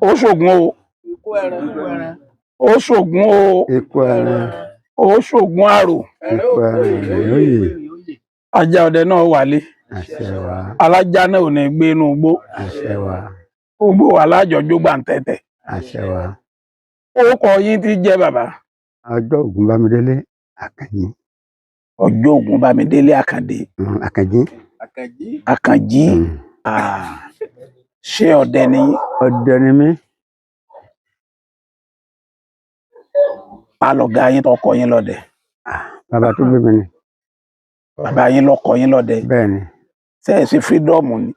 ó ṣògùn o ó ṣògùn o ikú ẹran ó ṣògùn àrò ikú ẹran ìròyè ajá ọdẹ náà wálé àṣẹ wa alájá náà ò ní gbé inú igbó àṣẹ wa gbogbo alájọjó gbàǹtẹ̀tẹ̀. àṣẹ wa. orúkọ yín ti jẹ́ bàbá. ọjọ́ Ògún Bámidélé Àkànjí. ọjọ́ Ògún Bámidélé Àkàndé. Àkànjí. Àkànjí. ṣé ọdẹ ni yín? ọdẹ ni mí. ta lọ̀gá yín tó kọ́ yín lọ́dẹ? Bàbá tó bí mi ni. bàbá yín ló kọ́ yín lọ́dẹ? bẹ́ẹ̀ ni. ṣé ẹ ṣe fírídọ́ọ̀mù ni?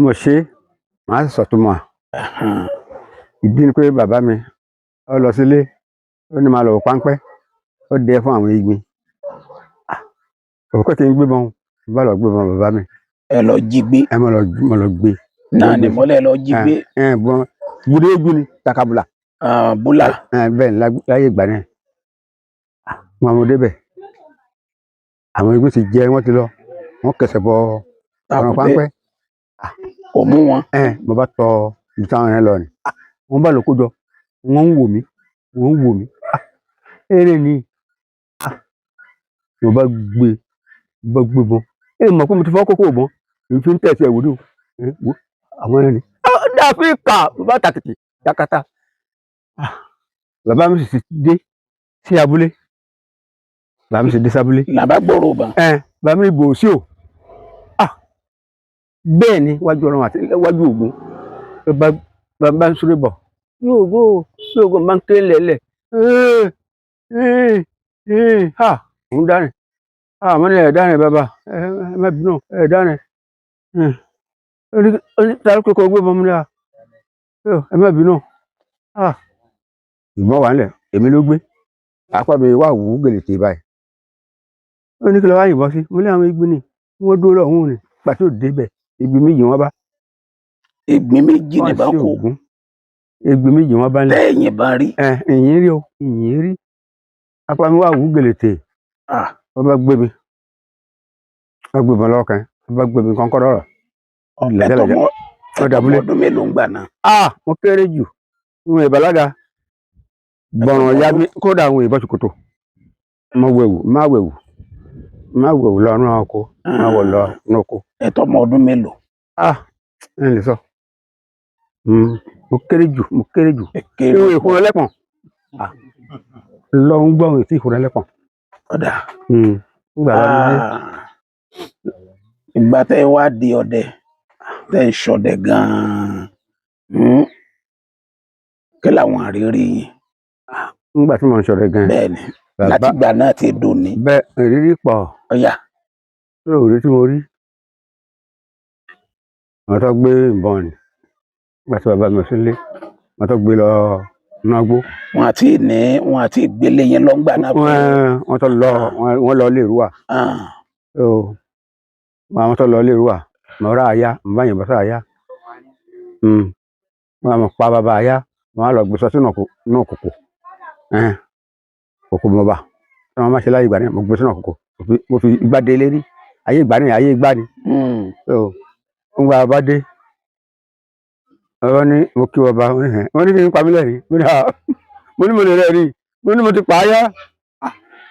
mo ṣe màá sì sọ̀túnmọ̀. ìdí ni pé bàbá mi ó lọ sílé ó ní máa lọ páńpẹ́ ó dẹ fún àwọn igbin òkú kí n gbébọn bá lọ gbébọn bàbá mi. ẹ lọ jí gbé? ẹ mo lọ gbé. náà ni mọ́lẹ̀ lọ jí gbé? gbúdé egbú ni takabula. búlà. bẹ́ẹ̀ ni láyé ìgbà náà wọn mo débẹ̀ àwọn igbin ti jẹ wọ́n ti lọ wọ́n kẹsẹ̀ bọ ọ̀rọ̀ páńpẹ́. kò mú wọn. mo bá tọ ibi táwọn yẹn lọ ni wọ́n bá lọ kó jọ wọ́n ń wò mí eré ni mo bá gbé bọ́n mọ̀ pé mo ti fọ́ kókó bọ́n èyí fi ń tẹ̀sí ẹ̀wòdò àwọn ẹni dáfíríkà mo bá tàkìtì yakata bàbá mi sì dé sí abúlé làbá gbòòrò bá. bàbá mi bò sí o bẹ́ẹ̀ ni wájú Ọlọ́run àti wájú Ògún bàbá ń súré bọ̀ yóò gbó máa ń ké lẹ́lẹ̀ òun dárin àmọ́ ní ẹ̀dárin bàbá ẹ má bínú ẹ̀dárin tàbí kókó gbé bọ́mú dáa ẹ má bínú ìbọn wà nílẹ̀ èmi ló gbé apá mi wà wù ú gèlè tè báyìí ó ní kí lọ wá yìnbọn sí mo lé àwọn igbin ni wọ́n dúró lọ́hùn ni pàtó débẹ̀ igbin méjì wọ́n bá. igbin méjì ní bá kó igbin méjì wọ́n bá ń lẹ̀. tẹ́yìn bá rí. ìyìn rí o ìyìn rí apá mi wà wù ú gèlè tè wọ́n bá gbé mi wọ́n gbé mi lọ́kàn wọ́n bá gbé mi kọ́kọ́ rọ̀ ọ̀dàbúlé ọdún mélòó ń gbà náà. mo kéré jù ìwọ̀n ìbàlágà gbọ̀ràn ya mi kódà àwọn ìbọn ṣòkòtò má wẹ̀wù lọ ní ọkọ má wọ̀ lọ ní ọkọ. ẹ tó ọmọ ọdún mélòó. ẹ lè sọ mo kéré jù ìwọ̀n ìkúrẹ́ lẹ́pọ̀n lọ ń gbọ́ ìtì ìkúrẹ́ lẹ́pọ̀n. ọ̀dà ìgbà tẹ́ ẹ wá di ọdẹ tẹ́ ẹ ń ṣọdẹ gan-an kí làwọn àrírí yín. nígbà tí mo ń ṣọdẹ gan-an. bẹ́ẹ̀ni láti ìgbà náà ti dùn ní. bẹ́ẹ̀ ìrírí pọ̀. ọ̀yà. lóòrí tí mo rí wọn tó gbé ìbọn ni nígbà tí bàbá mi sílé wọn tó gbé lọ nágbó. wọn àti ìgbélé yẹn lọ ń gbà náà. wọn tó lọ wọn lọ lè rúwà. àwọn tó lọ lè rúwà mo rà àyà mo bá yìnbọn sí àyà wọn pa bàbá àyà wọn lọ gbé sọ sínú kòkò kòkò mọba tí wọn má ṣe láyé ìgbà náà mo gbé sínú kòkò mo fi igbá dé lérí ayé ìgbà ni ń gba bàbá dé ọ̀rọ̀ ni mo kí bàbá wọn ní kí n pa mí lẹ́rìí mo ní mo lè rẹ́rìí mo ní mo ti pa áyá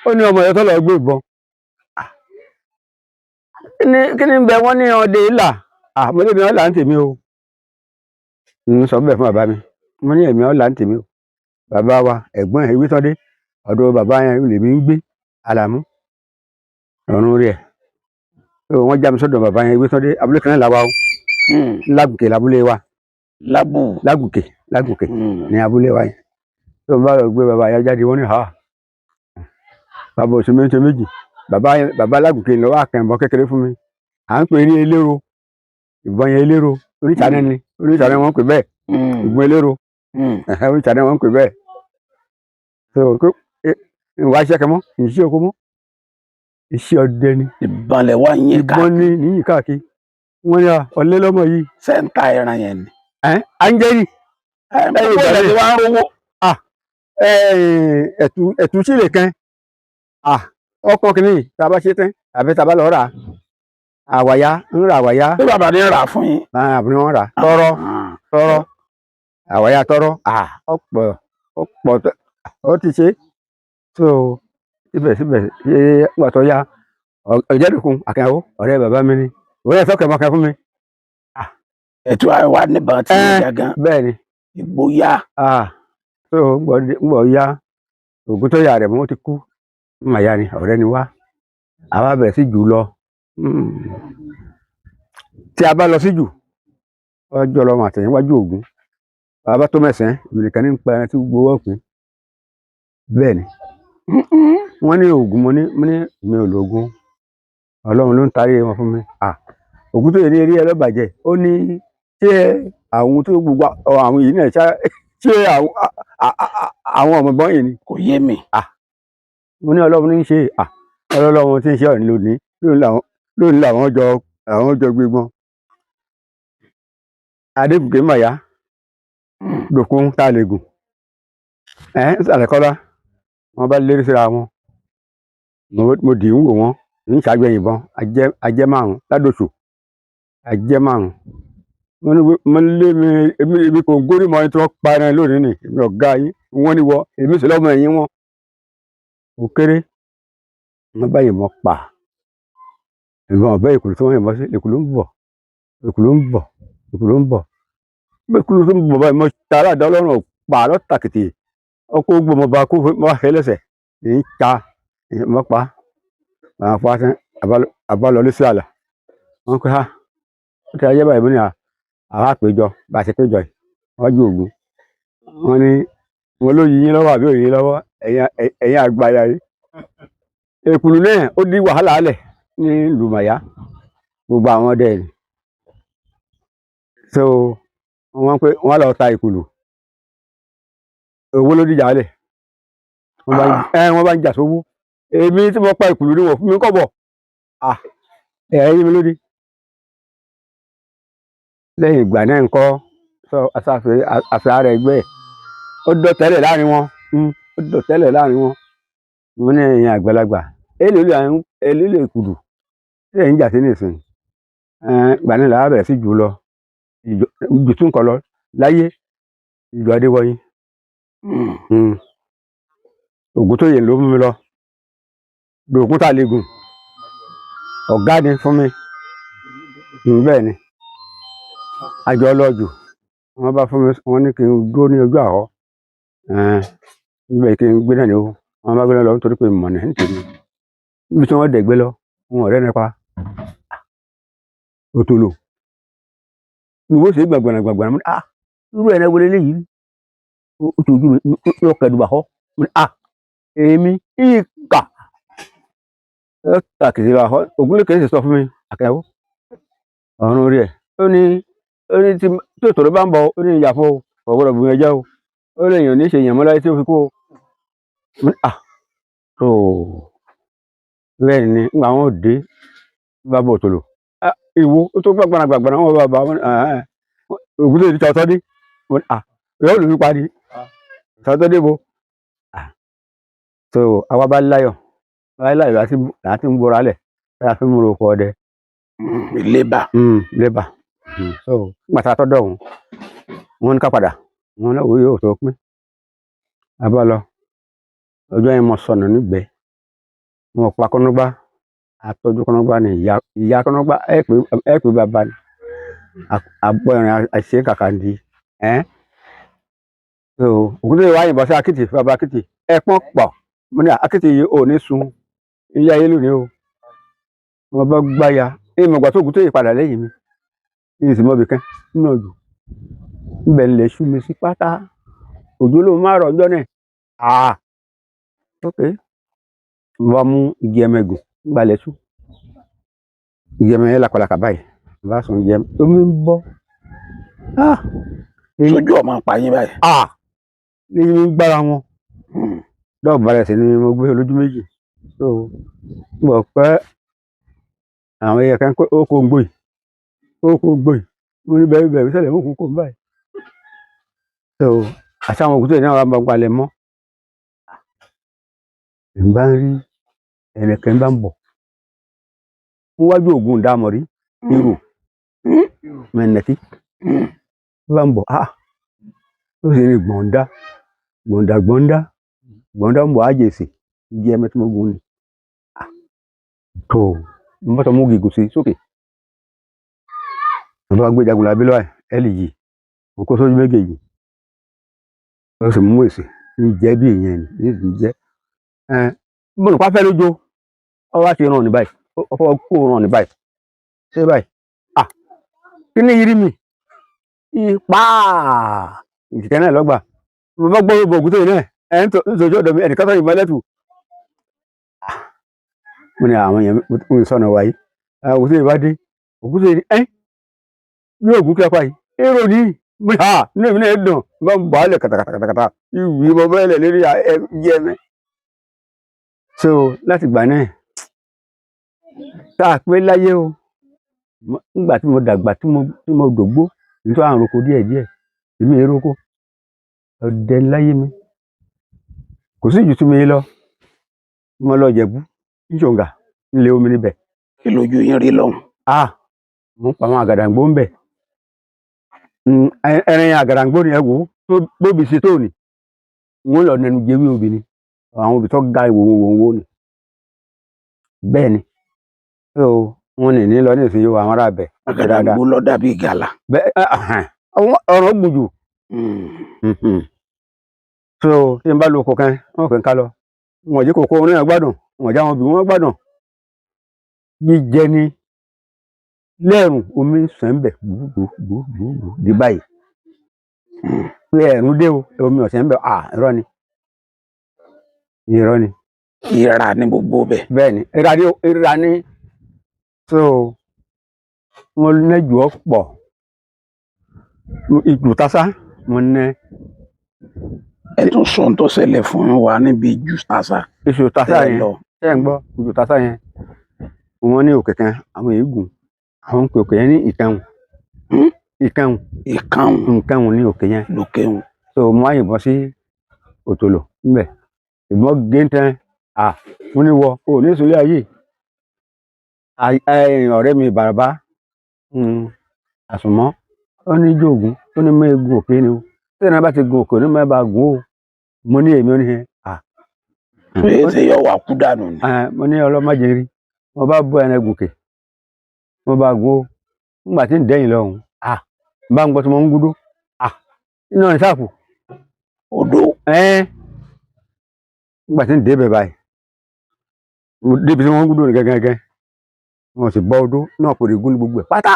ó ní ọmọ yẹn tó lọ gbé ìbọn kí ni bẹ wọn ní ọdẹ ìlà mo ní èmi ọ̀là ń tèmi o n sọ bẹ́ẹ̀ fún bàbá mi mo ní èmi ọ̀là ń tèmi o bàbá wa ẹ̀gbọ́n ẹ̀ ìwé tọ́dé ọ̀dọ̀ bàbá yẹn lèmi ń gbé Àlàmú ọ̀run rí ẹ̀ wọ́n já mi sọ́dọ̀ bàbá yẹn ìwé tọ́dé abúlé kan náà làwa o Lágùnkè lábúlé wa Lágùnkè ní abúlé wa yẹn tó ń bá lọ gbé bàbá yẹn jáde wọ́n ní bàbá òsì méjì bàbá Lágùnkè lọ́wọ́ àkànbọ̀ kékeré fún mi à ń pè ní eléro ìbọn yẹn eléro oríṣàdé wọ́n ń pè bẹ́ẹ̀ ìbọn eléro oríṣàdé wọ́n ń pè bẹ́ẹ̀ ìwà iṣẹ́ kẹmọ́ ìṣe oko mọ́ iṣẹ́ ọdẹ ni ìbọnlẹ̀ wá yín káàkiri ìbọn ní níyìn káàkiri wọ́n ní ọ̀lẹ́ lọ́mọ yìí. sẹ́ńtà ẹran yẹn ni. Áńgẹ́lì lẹ́yìn ìgbà tí wọ́n á rówó. ẹ̀tù sílè kan ọkọ kìíní tàbá ṣe tán àbí tàbá lọ rà àwàyá ń ra àwàyá. bí bàbá ní rà fún yín. àbí wọn rà tọrọ àwa ya tọrọ ọ̀pọ̀ ó ti ṣe so síbẹ̀síbẹ̀ ṣe nígbà tó yá Ọ̀jẹ̀dùkún Akínyàwó ọ̀rẹ́ bàbá mi ni òun yẹn sọ́kẹ̀ mọ́kẹ́ fún mi. ẹ̀tọ́ wa níbọn tí ń jagan bẹ́ẹ̀ ni ìgboyà. so ngbọ̀ ya ògùn tó yà rẹ̀ mọ́ ti kú màyà ni ọ̀rẹ́ ni wá àwa bẹ̀rẹ̀ sí jù lọ tí a bá lọ sí jù ọjọ́ lọ́mọ àtẹ̀yìnwájú Ògún bàbá tó mẹ́sàn-án ìmìnìkan ní pa ẹran tí gbowó òpin bẹ́ẹ̀ ni wọ́n ní Ògún mo ní mi ò lògùn Ọlọ́run ló ń tarí wọn fún mi. Ògún tó yẹ ní eré ẹlọ́bàjẹ́ ó ní ṣé àwọn tó gbogbo àwọn yìí náà ṣé àwọn ọmọ bọ́n yìí ni kò yé mi. mo ní Ọlọ́run ní í ṣe Ọlọ́run tí ń ṣe ọ̀rìn lónìí lónìí làwọn jọ gbégbọ́n Adébùké màyá Dòkun tá a lè gùn Sàlẹ̀kọ́lá wọn bá lérí síra wọn mo dì í wò wọn ń ṣàgbẹ̀ yìnbọn ajẹ́ márùn ládòṣù ajẹ́ márùn mo lé mi kò górí mọ́ ẹni tí wọ́n pa ẹran lónìí nì èmi ọ̀gá yín wọ́n ní wọ èmi sì lọ́mọ ẹ̀yìn wọn ò kéré wọ́n bá yìnbọn pa ìbọn ọ̀bẹ ìkùlù tí wọ́n yìnbọn sí ìkùlù ń bọ̀ ìkùlù tó ń bọ̀ báyìí mo ta aládàá Ọlọ́run pa lọ́tàkìtì ọkọ̀ gbọmọba kó mọ́ fẹ́ lẹ́sẹ̀ ní ta mọ́ pa àwọn afọ asẹ́ àbálọlé sí àlà wọn pé ó ti ayé báyìí mo ní àwọn àpéjọ bá a ṣe péjọ yìí wájú Ògún wọn ní wọn ló yí yín lọ́wọ́ àbí òyìn lọ́wọ́ ẹ̀yin àgbàyà yìí èkùlù náà ó di wàhálà alẹ̀ ní lùmọ̀yá gbogbo àwọn ọdẹ yìí so wọn pé wọn lọ ta ìkùlù owó ló dìjà alẹ̀ wọn bá ń jà sówó èmi tí mo pa ìkùlù ni wọn fún mi kọ́bọ̀ ẹ̀yìn mi lóde lẹ́yìn ìgbà náà ń kọ́ sọ àṣà rẹ̀ gbẹ́ ó dọ̀tẹ́lẹ̀ láàrin wọn mo ní ẹ̀yin àgbàlagbà èlò lè kùdù tí ẹ̀yin jà sí nìsín ìgbà náà làá bẹ̀rẹ̀ sí jù lọ jù tún kọ lọ láyé ìjọ Adéwọ̀yí Ògún tó yẹ ló mú mi lọ Dòkun tá a lè gùn ọ̀gá ni fún mi bẹ́ẹ̀ ni àjọ ọlọ́jù wọ́n bá fún mi wọ́n ní kí n dúró ní ojú àhọ́ níbẹ̀ kí n gbé náà ní o wọ́n bá gbé lọ nítorí pé mọ̀nà nítorí níbi tí wọ́n dẹ̀ gbé lọ wọn ọ̀rẹ́ nípa òtòlò ìwé ṣe gbàgbọ́nà mo ní irú ẹ̀ náà wọlé léyìí ó ti ojú mi ló kẹ́dùbà họ mo ní èmi ìkà kìí ra họ Ògúnléké sì sọ fún mi Akínyàwó ọ̀run orí ẹ̀ ó ní tí òtòló bá ń bọ̀ ó ní ìyà fún ọ̀gbọ́dọ̀ bùn ẹjọ́ ó lè yàn ní ṣe yàn mọ́ láyé tí ó fi kú tó bẹ́ẹ̀ ni nígbà wọn ò dé bá bọ̀ òtòlò ìwo ó tó gbàgbọ́nà wọn bá wọn Ògúnléké ti tọ́tọ́ dé yóò lù mí parí tọ́tọ́ dé bo so àwa bá láyọ̀ láti ń bora lẹ̀ láti fi múra oko ọdẹ lébà so nígbà tá a tọ́ dọ̀hún wọn ní ká padà wọn náà wọ́n yóò tó pín a bá lọ ọjọ́ yẹn mo sọnù nígbẹ́ wọn pa kọ́nọ́gbá àtọ́jú kọ́nọ́gbá ni ìyá kọ́nọ́gbá ẹ̀ pé bàbá ni àbọ̀ ìrìn àṣẹ kàkàndí so Ògúnléké wá yìnbọn sí Akítì bàbá Akítì ẹ̀pọ̀n pọ̀ mo ní Akítì yìí ò ní sun ilé ayé lónìí o wọn bá gbáya ìmọ̀gbà tó Ògúnléké padà lẹ́yìn mi ní ìsìnmọ́bì kan nínú ọjọ́ ibẹ̀ lè ṣú mi sí pátá òjò ló má rọ̀ ọjọ́ náà ok mo bá mú igi ẹmẹgùn nígbà lẹ́sù igi ẹmẹ yẹn làkàlàkà báyìí mo bá sùn igi ẹmẹ omi ń bọ́ sójú ọmọ apáyín báyìí ní gbára wọn dọ́ọ̀ balẹ̀ sí ni mo gbé olójú méjì so mo pẹ́ àwọn ẹyẹ kan ó kó ń gbòyì mo ní bẹ́ẹ̀ sẹ́lẹ̀ mú kó ń báyìí so àti àwọn Ògúnléké náà wà bá gbalẹ̀ mọ́ n bá ń rí ẹnìkan bá ń bọ̀ níwájú Ògún ìdámọ̀rí irú mẹ́nẹ̀kí bá ń bọ̀ ó sì ní gbọ̀ǹda ń bọ̀ àjèsì ìdí ẹmẹ tí mo gùn ni tó mo bá tọ́ mú gígùn sí sókè mo bá gbé Jagunlabi lọ́wọ́ ẹ̀ lè yí mo kó sójú méjèèjì ó sì mú èsì ń jẹ́ bí èèyàn ní ìsìn jẹ́ mo nù pápẹ́ lójó ọ wá ti ràn ní báyìí ọ fọwọ́ kó ràn ní báyìí ṣé báyìí kí ni yìí rí mi ipá ìkìkẹ́ náà lọ́gbà mo bá gbọ́ gbogbo ògùn tó yìí náà ẹ̀ ń sojú ọ̀dọ̀ mi ẹnìkan tó yìnbọn lẹ́tù mo ní àwọn èèyàn mo sọnà wáyé ògùn tó yìí bá dé ògùn tó yìí ní ògùn kí apá yìí èrò ní mo ní inú èmi náà dùn bá ń bọ̀ á lẹ̀ kàtàkàtà ìwé bọ́ bẹ́ẹ̀ lẹ̀ lérí yẹ mi so láti gbà náà tá a pé láyé o nígbà tí mo dàgbà tí mo dògbó nítorí àrùn oko díẹ̀ èmi èrò oko ọdẹ láyé mi kò sí ìjù tí mi lọ mo lọ Jẹ̀bú níṣòǹgà nílé omi níbẹ̀. kí lójú yín rí lọ́hùn. mo pa àwọn àgàdàǹgbò ń bẹ̀ ẹrin àgàdàǹgbò ni ẹ wò ó tó bóbi sí tóòní wọn lọ nẹnu jẹwé obìnrin àwọn obì tó ga ìwòwò ni bẹ́ẹ̀ ni wọn ní lọ ní ìsinyìí àwọn ará bẹ̀. àgàdàǹgbò lọ dàbí gàlà. ọ̀rọ̀ gbùjù so tí n bá lo kọ̀ọ̀kan wọn kàn ká lọ wọn jẹ́ kòkó wọn náà gbádùn wọn jẹ́ àwọn obì wọn gbádùn jíjẹ ni lẹ́ẹ̀rùn omi sàn ń bẹ̀ gbùgbùgbùgbù di báyìí pé ẹ̀rùn dé o omi ọ̀sẹ̀ ń bẹ̀ irọ́ ni ìrà ní gbogbo bẹ̀. bẹ́ẹ̀ ni ìrà ni so wọn nẹ́jù ọ́ pọ̀ ìjù tásá mo nẹ́. ẹ tún sọ ohun tó ṣẹlẹ̀ fún wa níbi ìjù tásá. ìjù tásá yẹn ṣé ń gbọ́ ìjù tásá yẹn wọ́n ní òkè kan àwọn èégún àwọn ń pè òkè yẹn ní ìkànnù ní òkè yẹn lókèhùn. so mo á yìnbọn sí òtòlò ńbẹ̀ ìbọn géńtẹ́ mo ní wọ o ní sùúrù ayé ọ̀rẹ́ mi Ìbàràbá àsùnmọ́ ó ní jóògùn ó ní mọ́ egun òkè ni o tí ẹ̀nà bá ti gun òkè ní mọ́ bá gùn ó mo ní èmi ó ní ṣe yọ wà kú dànù ni. mo ní ọlọ́mọdé rí mo bá bọ́ ẹran gùnkè mo bá gùn ó nígbà tí ń dẹ́yìn lọ́hùn bá ń gbọ́ tí mo ń gúdó iná ní sáàpù odó nígbà tí ń dé bẹ̀ báyìí débi tí wọ́n ń gúdó ní gẹ́gẹ́gẹ́ wọn sì bọ́ odó náà pèrègún ní gbogbo ẹ̀ pátá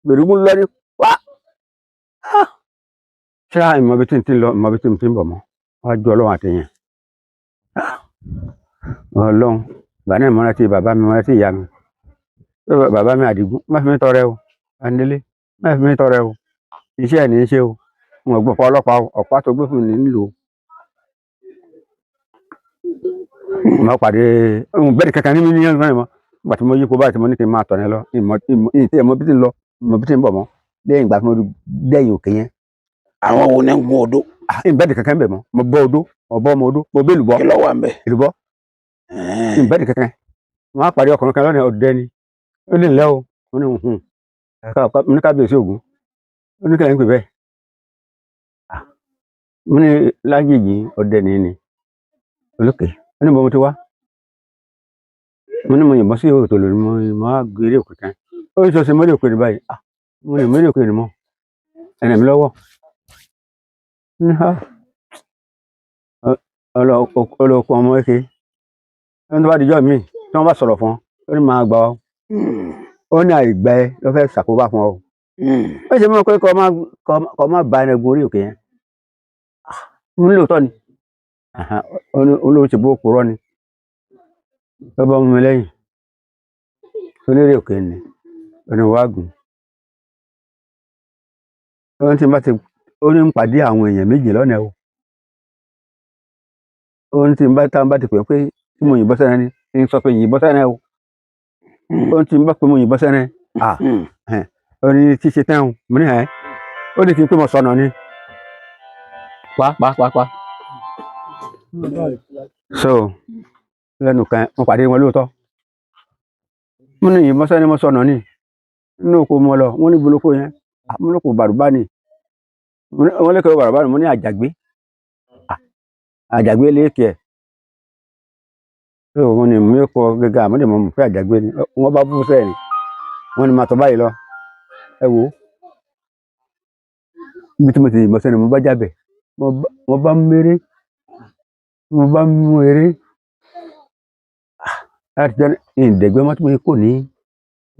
pèrègún lọ ní wá ṣá ìmọ̀ bí tí ń ti lọ ìmọ̀ bí tí ń ti ń bọ̀ mọ́ wájú ọlọ́run àtẹ̀yìn ọlọ́run ìgbà náà mọ́ra tí bàbá mi mọ́ra tí ìyá mi bàbá mi Àdìgún má fi mí tọrẹ o Andélé má fi mí tọrẹ o iṣẹ́ ẹ̀ ní í ṣe o wọn gbọ́ fún ọlọ́pàá ọ̀pá tó gbé fún mi nílò mo pàdé bẹ́ẹ̀ kankan ní mi ní ẹ̀rọ náà mọ́ nígbà tí mo yí kó báyìí tí mo ní kí n máa tọ̀ ní lọ ìmọ̀ bí tí ń lọ ìmọ̀ bí tí ń bọ̀ mọ́ lẹ́yìn ìgbà tí mo dẹ́yìn òkè yẹn. àwọn wo ni ń gún odó. ìbẹ́ẹ̀dì kankan bẹ̀ mọ́ mo bọ́ odó ọ̀bọ ọmọ odó mo bẹ́ lùbọ́. kí ló wà ń bẹ̀. ìlúbọ́ ìbẹ́ẹ̀dì kankan mo á pàdé ọkùnrin kan lọ́nà ọ̀dẹ ni ó ní ìlẹ́ o mo ní kábíyèsí Ògún ó ní kílẹ̀ ń pè bẹ́ẹ̀ mo ní lágbègbè ọ̀dẹ ni olókè ó ní bọ́ mo ti wá mo ní mo yìnbọn sí òtòlò ni mo á gbé eré òkè kan ó ní sọ sí mọ́lẹ̀ òkè ní báyìí mo ní mọ́lẹ̀ òkè ní mọ́ ẹ̀nà mi lọ́wọ́ ọlọ́ọ̀kọ́ ọmọ eke ẹni tó bá dijọ́ mi tí wọ́n bá sọ̀rọ̀ fún ọ ó ní máa gbà ọ́ ó ní àìgbà ẹ ló fẹ́ ṣàkóbá fún ọ ó ṣe mọ́ pé kọ́ má ba ẹni gun orí òkè yẹn mo ní lóòótọ́ ni olóhùn ṣe bó purọ́ ni lọ́bọ̀ mú mi lẹ́yìn onírè òkè ni oníwàgùn ó ti bá ti ó ní ń pàdé àwọn èèyàn méjì lọ́nà o ó ní tí n bá ti pè pé tí mo yìnbọn sẹ́nẹ̀ ni kí n sọ pé yìnbọn sẹ́nẹ̀ o ó ní tí n bá pè mo yìnbọn sẹ́nẹ̀ ó ní tí ṣe tán o mo ní ó ní kí n pé mo sọnà ni pa. So lẹ́nu kan mo pàdé wọn lóòótọ́ mo ní yìnbọn sẹ́ni mo sọnà ni inú oko mo lọ wọ́n ní bolóko yẹn mo lóko bàrúbá ni wọ́n lé kọ́ bàbá mi mo ní àjàgbé àjàgbé léèkì ẹ̀ tó wọ́n ní mú ẹ̀kọ́ gẹ́gẹ́ àmọ́dé mọ̀ fẹ́ àjàgbé ni wọ́n bá bú sẹ́ẹ̀ ni wọ́n ní máa tọ́ báyìí lọ ẹ wò ó ibi tí mo ti yìnbọn sẹ́ni mo bá jábẹ̀ mo bá méré mo bá mú eré láti jẹ́ ìdẹ̀gbẹ́ mọ́ tí mo kò ní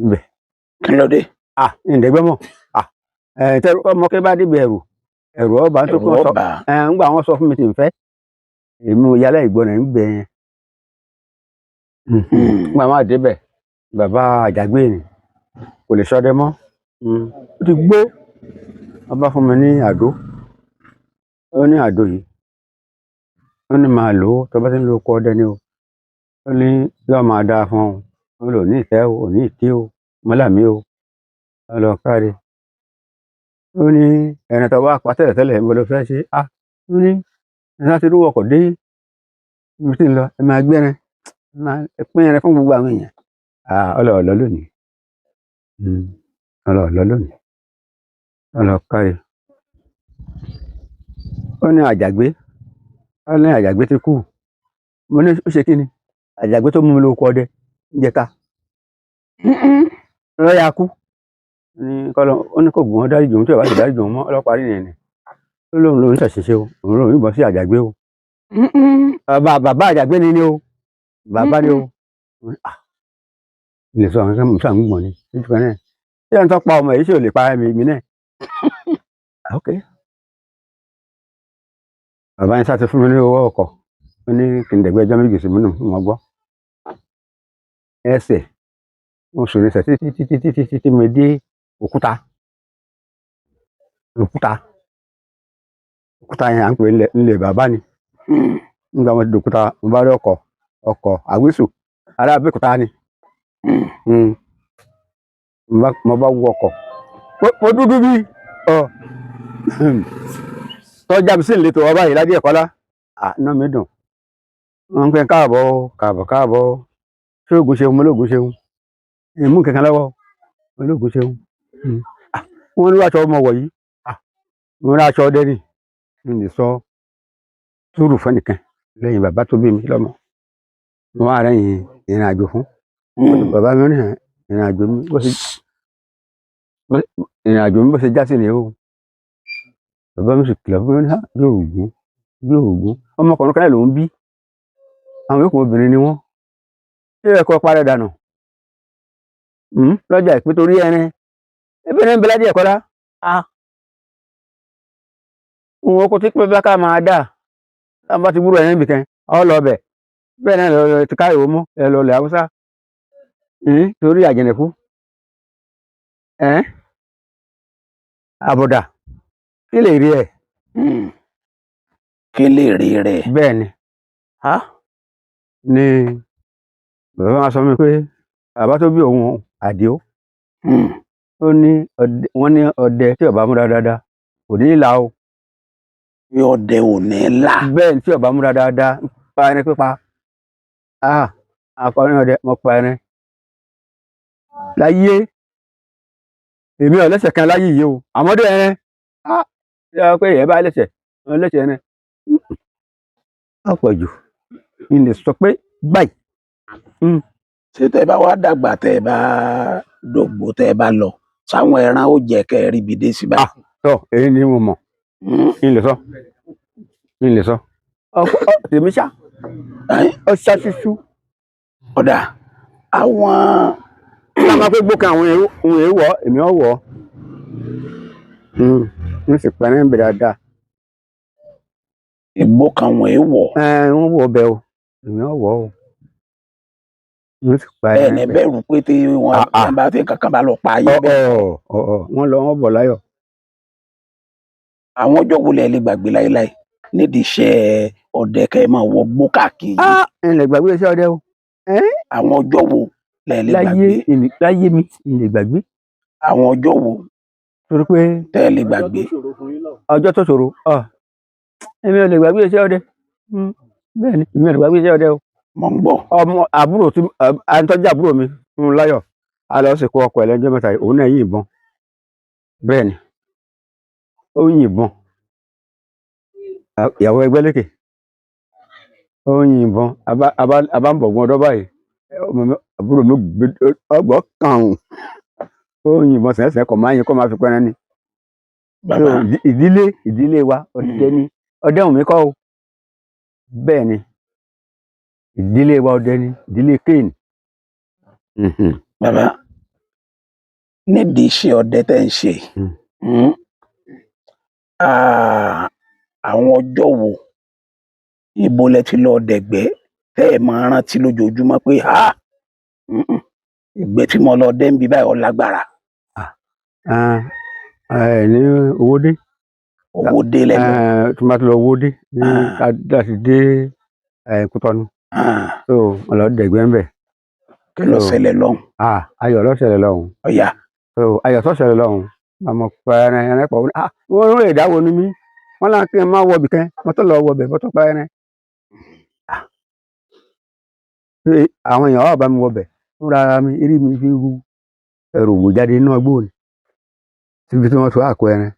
ibẹ̀. kí ló dé. ìdẹ̀gbẹ́ mọ́ tẹ́lú ọmọ kẹ́ bá débi ẹ̀rù ọba tó kọ́ sọ ńgbà wọn sọ fún mi tí n fẹ́ èmi ò yálà ìgbọ́n náà ń bẹ̀ yẹn ńgbà máa débẹ̀ bàbá àjàgbé ni kò lè ṣọdẹ mọ́ ó ti gbó wọ́n bá fún mi ní àdó ó ní àdó yìí ó ní máa lò ó tó bá ti ń lo oko ọdẹ ni o ó ní yóò máa dáa fún ọ ó lò ní ìtẹ́ o ò ní ìtí o mọ́làmí o ó lọ káre ó ní ẹ̀rìn tó wá pa tẹ́lẹ̀tẹ́lẹ̀ ń bọ́ lọ fẹ́ ṣe ó ní ẹ̀rìn ti rúwọ́ ọkọ̀ dé ibi tí ń lọ ẹ máa gbẹ́rin ẹ pín ẹrin fún gbogbo àwọn èèyàn ọlọ́ọ̀lọ́ lónìí ọlọ́ọ̀lọ́ lónìí ọlọ́ káre ó ní àjàgbé ti kú mo ní ó ṣe kí ni àjàgbé tó mú mi lóko ọdẹ níjẹta lọ́yà kú ó ní kò gbọ́n wọn dárí jòun tí ọba sì dárí jòun mọ́ ọlọ́pàá rí nìyẹn ó lóun lòun ṣàṣìṣe o òun lòun yìnbọn sí àjàgbé o bàbá àjàgbé ni o bàbá ni o ilé sọ àwọn sàmù gbọ̀n ni nítorí kan náà ṣé ẹni tó pa ọmọ yìí ṣe ò lè pa mi náà ok bàbá yẹn sá ti fún mi ní owó ọkọ̀ ó ní kí n dẹ̀gbẹ́ ẹjọ́ méjì sí mi nù wọ́n gbọ́ ẹsẹ̀ wọ́n sùn ní sẹ̀ títí mi dé òkúta yẹn à ń pè nílé bàbá ni nígbà wọn ti di òkúta mo bá rí ọkọ̀ àwísù ará Abẹ́òkúta ni mo bá wọ ọkọ̀ mo dúdú bí tọ́jà mi sì ń letò ọba yìí ládé ẹ̀kọ́lá iná mi dùn wọ́n ń pẹ́ káàbọ̀ ṣé ògùn ṣeun mo lóògùn ṣeun ìmú kankan lọ́wọ́ mo lóògùn ṣeun wọ́n ní aṣọ ọmọ wọ̀ yìí mo rí aṣọ ọdẹ ni n lè sọ túrù fẹ́nìkan lẹ́yìn bàbá tó bí mi lọ́mọ mo wá rẹ́yìn ìrìn àjò fún bàbá mi ní ìrìn àjò mi bó ṣe já sí ni o bàbá mi sì kìlọ̀ fún mi ní yóò gún ọmọkùnrin kan lòún bí àwọn yòókù obìnrin ni wọ́n ṣé ẹ̀kọ́ parẹ́ dànù lọ́jà ìpín torí ẹrin ẹbí ní bẹ́lá díẹ̀ kọ́lá òun kò tí pé bá ká máa dà tá bá ti gbúrò ẹ̀yìn ibìkan ọ lọ bẹ̀ bẹ́ẹ̀ náà lọ ti ká ìwò mú ẹ lọ ilẹ̀ Haúsá torí àjẹnẹ̀kú àbọ̀dà kí lè rí ẹ̀ kí lè rí rẹ̀ bẹ́ẹ̀ ni ni bàbá máa sọ mi pé bàbá tó bí òun Àdìó ó ní wọ́n ní ọdẹ tí ọba múra dáadáa kò ní là o bí ọdẹ ò ní là bẹ́ẹ̀ ni tí ọba múra dáadáa pa ẹni pípa akọrin ọdẹ mo pa ẹni láyé èmi ò lẹ́sẹ̀ kan láyé yìí o àmọ́dé ẹni ṣé ọ pé ìyẹn bá lẹ́sẹ̀ ẹni ọ̀pọ̀ jù n lè sọ pé báyìí. ṣé tẹ́ bá wá dàgbà tẹ́ bá dògbò tẹ́ bá lọ sáwọn ẹran ó jẹ kẹ́ rí ibi dé sí báyìí. tọ èyí ni mo mọ̀ n lè sọ tèmi ṣá ọṣà ṣíṣú. ọ̀dà àwọn máa pé gbókan àwọn ohun èèwọ̀ èmi ọ̀wọ́ n sì pẹ́ ní ìbẹ̀rẹ̀ dáadáa. ìgbó kan wọ̀n èèwọ̀. wọ́n wọ̀ ọbẹ̀ o èmi ọ̀wọ́ o. bẹ́ẹ̀ ni bẹ̀rù pé tí wọ́n bá fi kankan bá lọ pa ayé bẹ́ẹ̀. wọ́n lọ wọ́n bọ̀ láyọ̀. àwọn ọjọ́ wo lẹ lè gbàgbé láéláé nídìí iṣẹ́ ọdẹ kẹ́ ẹ máa wọ gbó káàkiri. ẹ lè gbàgbé iṣẹ́ ọdẹ o. àwọn ọjọ́ wo lẹ lè gbàgbé. láyé mi lè gbàgbé. àwọn ọjọ́ wo torí pé tẹ́ ẹ lè gbàgbé. ọjọ́ tó ṣòro èmi ò lè gbàgbé iṣẹ́ ọdẹ bẹ́ẹ̀ ni èmi ò lè gbàgbé iṣẹ́ ọdẹ o. mo ń gbọ́. ọmọ àbúrò tí àtọ́jú àbúrò mi fún láyọ̀ a lọ sí kó ọkọ̀ ẹlẹ́jọ́ mẹ́ta òun náà yìnbọn bẹ́ẹ̀ ni ó yìnbọn ìyàwó ẹgbẹ́ lékè ó yìnbọn abá ń bọ̀gbọ́n ọdọ́ báyìí àbúrò mi gbé ọgbọ́n kàn ó yìnbọn sẹ́sẹ́ kọ̀ máa yin kọ́ máa fi pẹ́rẹ́ ni. bàbá ìdílé wa ọdẹ ni ọdẹ òun mi kọ́ o bẹ́ẹ̀ ni ìdílé wa ọdẹ ni ìdílé Kéènì. bàbá nídìí iṣẹ́ ọdẹ tẹ́ ń ṣe àwọn ọjọ́ wo ibo lẹ ti lọ dẹ̀gbẹ́ tẹ́ ẹ máa rántí lójoojúmọ́ pé ìgbẹ́ tí mo lọ dẹ́ ń bí báyìí ó lágbára. ní Owódé Owódé lẹ́nu. tí wọ́n bá ti lọ Owódé ní láti dé Kútọ́nù so wọ́n lọ dẹ̀gbẹ́ ń bẹ̀. kí ló ṣẹlẹ̀ lọ́hùn. ayọ̀ ló ṣẹlẹ̀ lọ́hùn. ọ̀yà. so ayọ̀ tó ṣẹlẹ̀ lọ́hùn àmọ́ pẹ́ẹ́rẹ́ pọ̀ wọ́n rẹ̀ dáwọ́ ní mí wọ́n láti kí n máa wọ bìkan mọ́tò lọ wọ bẹ̀ mọ́tò pẹ́ẹ́rẹ́. àwọn èèyàn wà bá mi wọ bẹ̀ fúnra ara mi eré mi fi ru ẹrù wò jáde nínú ọgbó ni síbi tí wọ́n tó àkó ẹran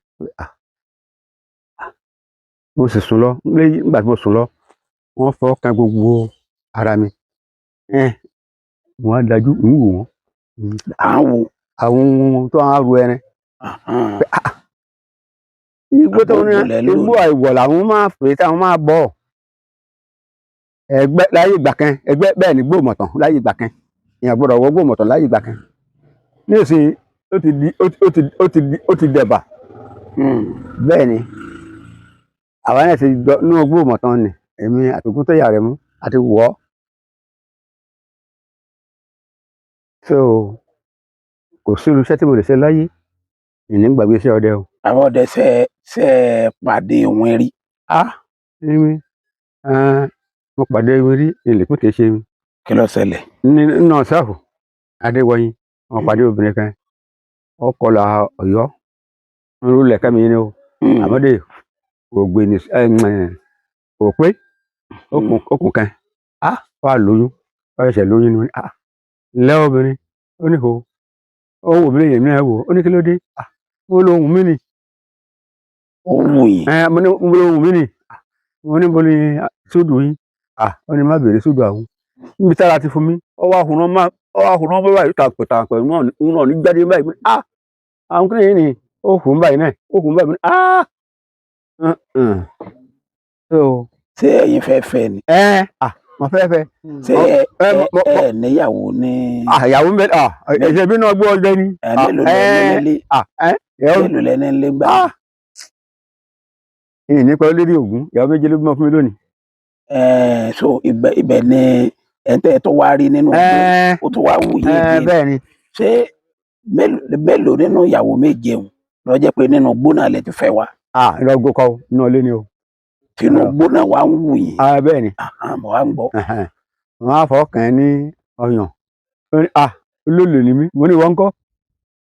mo sì sùn lọ nígbà tí mo sùn lọ wọ́n fọ́ kan gbogbo ara mi wọ́n á dájú ń wò wọ́n àwọn tó ń ru ẹran igbó tó ní igbó àìwọ̀ làwọn máa fèrè táwọn máa bọ̀ ẹgbẹ́ láyé ìgbà kan ẹgbẹ́ bẹ́ẹ̀ ni Gbómọ̀tán láyé ìgbà kan èèyàn gbọ́dọ̀ wọ Gbómọ̀tán láyé ìgbà kan ní ìsìn ó ti dẹ̀bà bẹ́ẹ̀ ni àwa náà ti ní Gbómọ̀tán ni èmi àtòkùn tó yà rẹ̀ mú àti wọ̀ ọ́ so kò sí irú iṣẹ́ tí mo lè ṣe láyé ìní gbàgbé iṣẹ́ ọdẹ o. àwọn ọdẹ ṣe pàdé òun rí. mo pàdé ewé rí ilé kún kìí ṣe mi. kí ló ṣẹlẹ̀. nínú ṣáàfù Adéwọyìn wọn pàdé obìnrin kan ọkọlà Ọ̀yọ́ ńlúlẹ kẹmi ni o àmọdé kò gbé ní kò pé okùn kan wà lóyún ọyọṣẹ lóyún ni ńlẹ obìnrin ó ní kò ó wò mí lèyìn náà wò ó ní kí ló dé mo lóhùn mí ni. ó wù yín. mo lóhùn mí ni mo ní bo ni sódù yín ó ní má béèrè sódù àwọn níbi tára ti fún mi ọwọ́ àhùnrán bá báyìí tàpẹ̀tàpẹ̀ náà ní jáde báyìí àwọn kìnìún ni ó hùn báyìí náà ó hùn báyìí ṣé ẹ̀yin fẹ́ fẹ́ ni. mo fẹ́ fẹ́. ṣé ẹ níyàwó ní. ìyàwó ń bẹ ẹ̀ṣẹ̀ bí náà gbọ́ ọdẹ ni. mélòó lẹ́ni lé gbà. ìyìn nípa olórí Ògún ìyàwó méje ló bímọ fún mi lónìí. so ibẹ̀ ni ẹ̀ńtẹ́ tó wá rí nínú ọdún ó tó wá wù yín. bẹ́ẹ̀ ni. ṣé mélòó nínú ìyàwó méje òun lọ jẹ́ pé nínú gbóná lẹ ti fẹ́ wá. iná gbó kọ́ iná ilé ni o. tinú gbóná wa ń wù yín. bẹ́ẹ̀ ni. mo wá ń gbọ́. wọ́n á fọ́ kàn án ní ọyàn olóòlù ni mí mo ní wọ́n ń kọ́.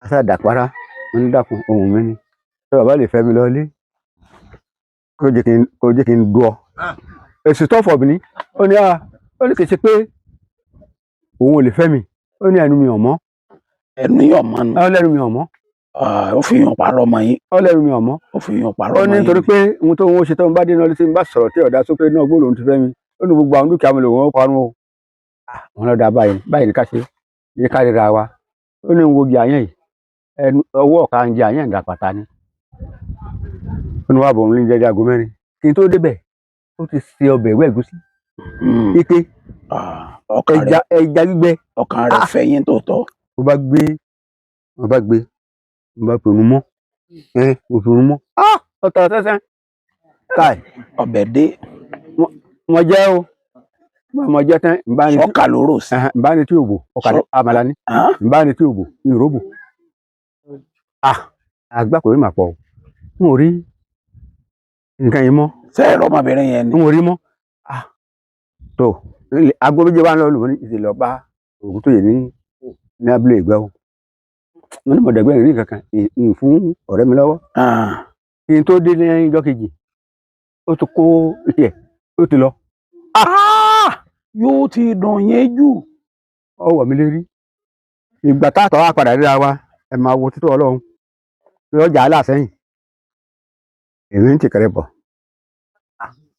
aṣá dàpárá mo ní dàkún ohun mi ni ṣé bàbá lè fẹ́ mi lọ ilé kó jẹ́ kí n dùn ọ. èsì tó fọ̀ mí ó ní kì í ṣe pé òun ò lè fẹ́ mi ó ní ẹnu mi ò mọ́. ẹnu yóò mọ nù. lẹ́nu mi ò mọ́. ó fi hàn parọ́ mọ́ yín. lẹ́nu mi ò mọ́. ó fi hàn parọ́ mọ́ yín. ó ní nítorí pé ohun tó ń ṣe tó ń bá dé náà létí ń bá sọ̀rọ̀ tí ọ̀dà sókè náà gbọ́dọ̀ òun ti fẹ́ mi ó ní gbogbo àwọn dúkìá mi lòun ó parun o. wọn lọ da báyìí ní ká ṣe ní ká ríra wa ó ní wo gi àyàn yìí ẹnu ọwọ́ ọ̀ka ń jẹ àyàn ìdá pàtà ni. ó ní wàá bọ̀ òun ní jẹjẹ aago mẹ́rin kí n tó débẹ̀ ó ti se ọbẹ̀ ìwé ẹ̀gúsí ike ẹja gbígbẹ. ọkàn rẹ̀ fẹ́ yín tó tọ́. mo bá pèrún mọ́ mo pèrún mọ́ ọ̀tọ̀ sẹ́sẹ́ káì ọbẹ̀ dé. mo jẹ́ o mo jẹ́ tán ọkà lóró sí. nbá ni tí òbò ọkà àmàlà ni nbá ni tí òbò ìróbò àgbà kò rí màá pọ̀ n ò rí nǹkan yìí mọ́. ṣé ẹ̀rọ ọmọbìnrin yẹn ni. n ò rí mọ́ tó aago méje wá ń lọ lùmọ́ ní ìṣẹ̀lẹ̀ ọba Ògúntóyè ní abúlé ìgbà o mo ní mọ̀dẹ̀gbẹ́ ìrìn kankan fún ọ̀rẹ́ mi lọ́wọ́ kí n tó dé ní ọjọ́ kejì ó ti kó iṣẹ́ ó ti lọ. yóò ti dùn yẹn jù. ọwọ́ mi lè rí ìgbà táàtọ̀ wá padà ríra wa ẹ máa wo títọ́ Ọlọ́run lọ́jà aláàsẹ́yìn èmi ń tìkẹrẹ bọ̀.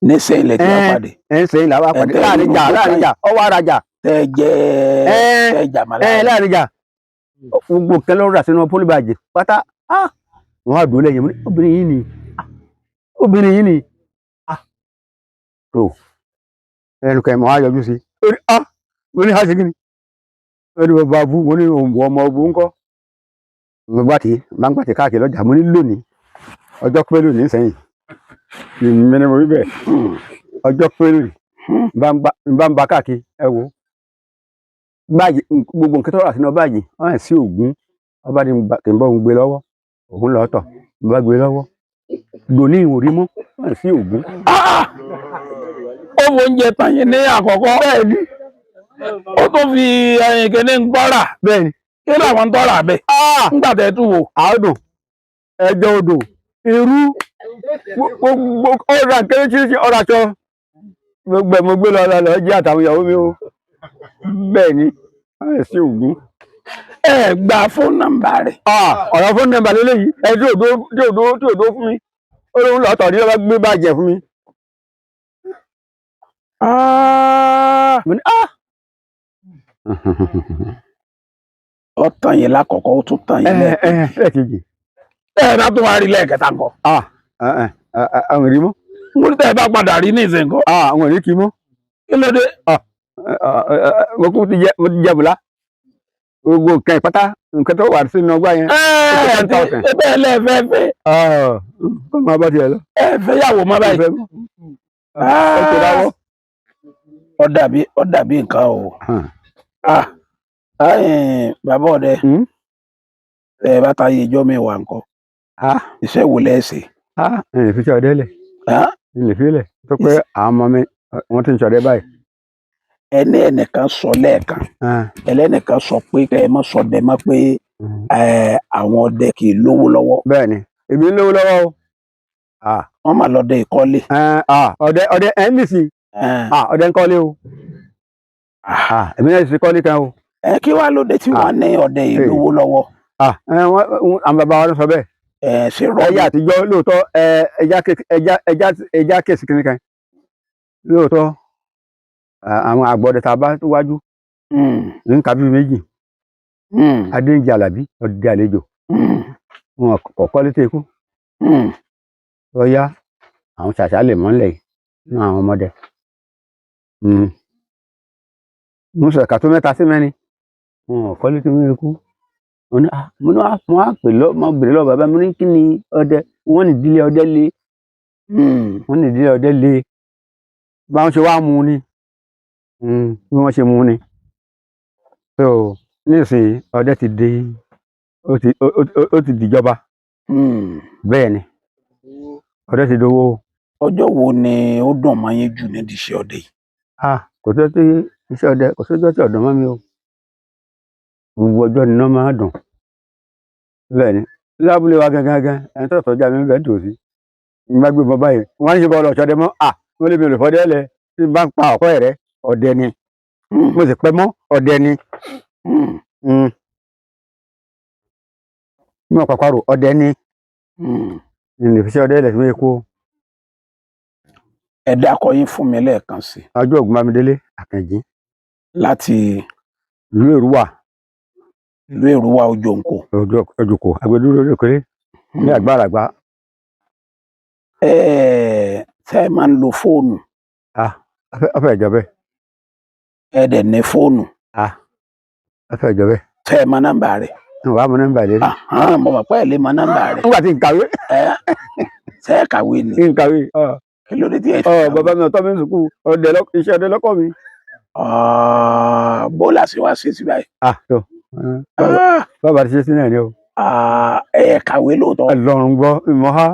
nísìnyí lẹ ti wá pàdé ẹ ń sẹ́yìn làwọn àpàdé Ẹ tẹ́ láàrin ìlú jà tó láàrin kàn jà ọwọ́ arajà tẹ jẹ Ẹ- tẹ jàmàlà láàrin jà gbogbo nǹkan ló rà sínú pólíbàjì pátá wọn á dùn lẹ́yìn mo ní obìnrin yìí ni obìnrin yìí ni tó ẹnu kan mọ á yọjú sí ó ní mo ní á ṣe kí ni ó ní bàbá abú mo ní òǹbù ọmọ ọbú ńkọ́ mo bá ti máa ń gbàtí káàkiri lọ́jà mo ní lónìí ọjọ́ pé lónìí sẹ́yìn ìmọ̀ ni mo rí bẹ́ẹ̀ ọjọ́ pé lónìí bá ń ba káàkiri ẹ wo báyìí gbogbo nǹkan tó rà sínú báyìí wọn hàn sí ògún ọba ní kì í bọ́ òun gbé lọ́wọ́ òun lọ́tọ̀ mo bá gbé lọ́wọ́ dòní ìwòrí mọ́ wọn hàn sí ògún. ó wo oúnjẹ tán yín ní àkọ́kọ́ bẹ́ẹ̀ ni ó tún fi ẹyin kìíní ń gbọ́rà bẹ́ẹ̀ ni kí làwọn ń tọ́ra bẹ́ẹ̀ nígbà tẹ́ tún wò. àádùn ẹjọ odò irú gbogbo ọ̀rọ̀ àkéréṣiríṣi ọ̀rọ̀ àṣọ gbogbo ẹ̀ mo gbé lọ jẹ́ àtàwọn ìyàwó mi o bẹ́ẹ̀ ni wọn hàn sí ògún. ẹ gba fóònù nọ́mbà rẹ̀. ọ̀rọ̀ fún nọ́mbà lélẹ́yìí ẹ tí òdó fún mi ó lóun lọ́tọ̀ ní ọba gbé bàjẹ́ fún mi. mo ní ó tàn yín lákọ̀ọ́kọ́ ó tún tàn yín lẹ́ẹ̀kejì ẹ bá tún wá rí lẹ́ẹ̀kẹta nǹkan. àwọn èrí mọ́ mo ní tẹ́ ẹ bá padà rí ní ìsìn nǹkan. àwọn èrí kì í mọ́ kí ló dé. mo ti jẹ bùlá gbogbo nǹkan ìpátá nǹkan tó wà sínú ọgbà yẹn. ẹ bẹ́ẹ̀ lẹ́ẹ̀fẹ́fẹ́. kó máa bá tiẹ̀ lọ. ẹ fẹ́ yàwó mọ́ báyìí. ó dàbí nǹkan o. bàbá ọdẹ ẹ bá ta iye ijọ́ mẹ́wàá nǹkan iṣẹ́ wo lẹ́sẹ̀. ẹ lè fi ṣe ọdẹ lẹ̀ ẹ lè fi lẹ̀ tó pé àwọn ọmọ mi wọ́n ti ń ṣọdẹ báyìí. ẹnìkan sọ lẹ́ẹ̀kan ẹlẹ́nìkan sọ pé kẹ́ ẹ má sọdẹ mọ́ pé àwọn ọdẹ kì í lówó lọ́wọ́. bẹ́ẹ̀ ni èmi ń lówó lọ́wọ́ o. wọ́n máa lọ́dẹ ìkọ́lé. ọdẹ NBC ọdẹ ń kọ́lé o. èmi náà ti kọ́lé kan o. kí wàá lóde tí wọ́n ní ọdẹ yìí lówó lọ́wọ́. àwọn bàbá wa ló sọ bẹ́ẹ̀. ṣe rọ ẹyà àtijọ́ lóòótọ́ ẹja kèsì kìnìkan lóòótọ́ àwọn àgbọ̀dẹ tá a bá wájú ní kábí méjì adéǹjì alábí ọdẹ àlejò wọn kọ́kọ́ létí ikú lọ́yà àwọn ṣàṣà lè mọ́lẹ̀ nínú àwọn ọmọdé mo sọ ẹ̀ka tó mẹ́ta sí mẹ́rin wọn kọ́ létí ikú mo á pè lọ mo bèrè lọ bàbá mi ní kí ni ọdẹ wọn ní ìdílé ọdẹ lé wọn ní ìdílé ọdẹ lé báwọn ṣe wá mú ni bí wọ́n ṣe mú ni so nísìnyí ọdẹ ti di ó ti dìjọba bẹ́ẹ̀ ni ọdẹ ti dowó. ọjọ́ wo ni ó dùn mọ́ yín jù nídìí iṣẹ́ ọdẹ yìí. kò tó tí iṣẹ́ ọdẹ kò sójọ́ tí ọ̀dọ́ mọ́ mi o gbogbo ọjọ́ ni iná máa dùn bẹ́ẹ̀ ni lábúlé wa gangan ẹni tó sọjá mi bẹ́ẹ̀ tòsí ní bá gbé bọ́ báyìí wọ́n á ṣe bọ́ ọ̀rọ̀ ọ̀ṣọ́dẹ mọ́ wọ́n lè mi ò lè fọ́dẹ́ lẹ̀ tí n bá ń pa ọ̀kọ́ rẹ̀ ọdẹ ni mo sì pẹ́ mọ́ ọdẹ ni mi ò pàpàrọ̀ ọdẹ ni lè fi ṣe ọdẹ lẹ̀ sí ikú. ẹ dákọ yín fún mi lẹ́ẹ̀kan sí. ọjọ́ ògùn bámidélé àkànjí. láti ìlú èrúwà. ìlú èrúwà Òjòǹkò. Òjòǹkò agbẹdúró lókèrè ní àgbàlagbà. tẹ́ ẹ máa ń lo fóònù. ọfẹ ìjọbẹ. ẹ dẹ̀ ní fóònù. ọfẹ ìjọbẹ. tẹ́ ẹ mọ nọ́mbà rẹ̀. wàá mọ nọ́mbà rẹ̀. mo mọ̀ pé ẹ lè mọ nọ́mbà rẹ̀. nígbà tí n kàwé. ṣé ẹ kàwé ni. n kàwé. kí ló dé tí ẹ fi kàwé. bàbá mi ọ̀tọ̀ mi ń sùkú iṣẹ́ ọdẹ lọ́kọ̀ mi. bó la ṣe wá ṣe sí báyìí. tó bàbá ti ṣe sí náà ni o. ẹ kàwé lóòótọ́. Ọlọ́run gbọ́ ìmọ̀ ha.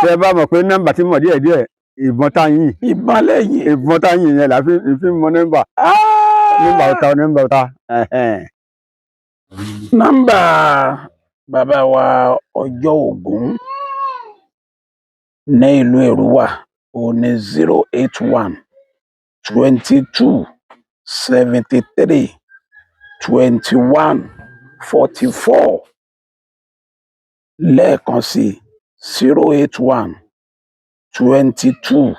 ṣé ẹ bá mọ̀ pé nọ́mbà tí mo díẹ̀ díẹ̀ ìbọn táyìn. ìbọn lẹ́yìn. ìbọn táyìn yẹn là fi mọ nọ́mbà. nọ́mbà ọ̀tá nọ́mbà ọ̀tá. nọ́mbà bàbá wa ọjọ́ Ògún ní ìlú Èrúwà ó ní 081 22 73 21 44 lẹ́ẹ̀kan sí 081 22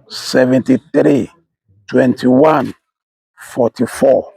73 21 44